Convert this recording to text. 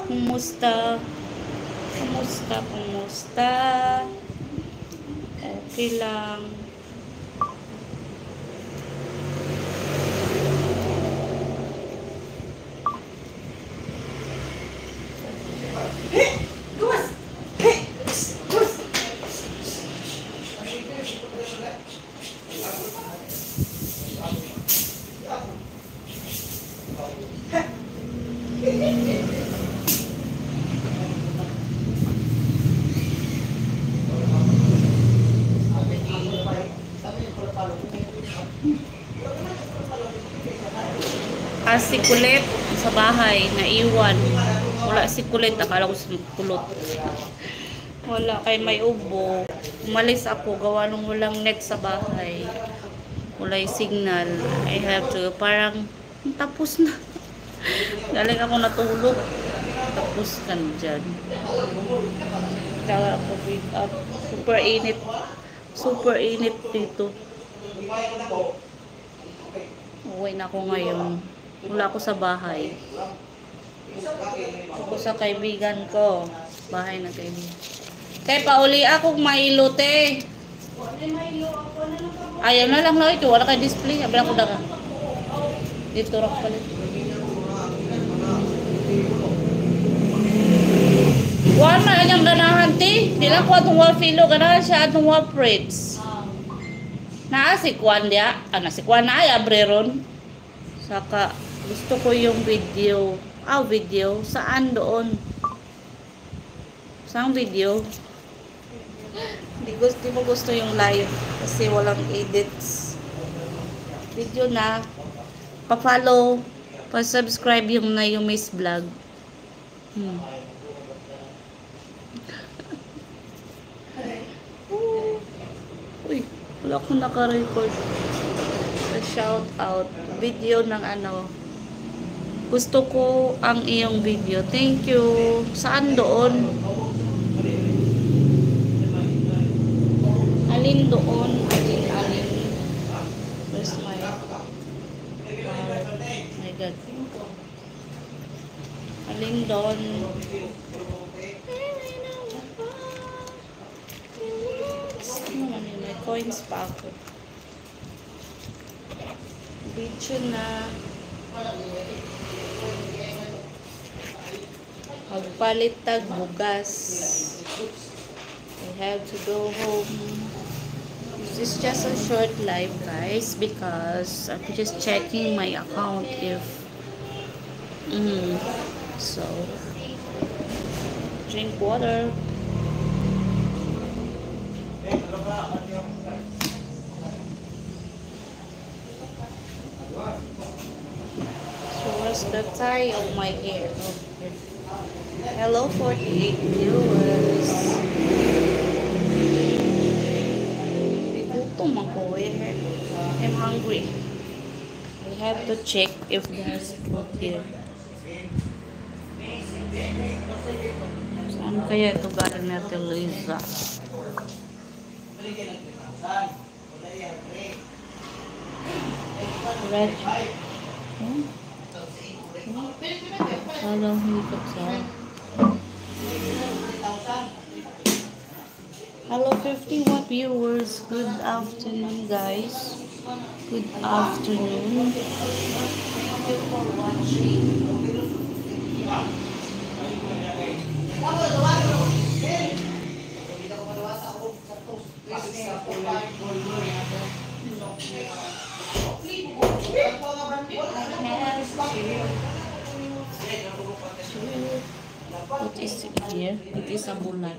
Kumusta? Kumusta? Okay lang. Si Kulit sa bahay, naiwan. Wala si Kulit, akala ko si Kulot. Wala, kay may ubo. Umalis ako, gawa nung walang net sa bahay. Walay signal. I have to, parang, tapos na. Galing ako natulog. Tapos ka na dyan. Kaya ako wake up. Super init. Super init dito. Uwi na ako ngayon. Wala ako sa bahay. Ako sa kaibigan ko. Bahay na kaibigan. Te, pauli akong mailo, te. Ayaw na lang ito. Wala kay display. Sabi lang ko daga. Dito rak palit. Wala na anyang ganahan, te. Di lang ko atong wafilo. Ganahan siya atong wafrits. Naa si Kwan dia. Si Kwan na ay abreron. Saka gusto ko yung video. Video. Saan doon? Saan video? Di mo gusto yung live. Kasi walang edits. Video na. Pa-follow. Pa-subscribe yung na yung Miss Vlog. Uy. Wala akong naka-record. Shout out. Video ng ano. Gusto ko ang iyong video. Thank you. Saan doon? Alin doon? Alin. Where's my... my God. Alin doon? May coins pa ako. Video na magpalit tag bugas. I have to go home. This is just a short live, guys, because I'm just checking my account if so drink water. So what's the tie of my hair? Hello 48 viewers. Gutom ako eh. I'm hungry. I have to check if there's food here. Saan kaya ito galing na Teresa? Red. Alam hikap sa. Hello 51 viewers. Good afternoon, guys. Good afternoon. Thank you for watching. What is it here? It is a bulan.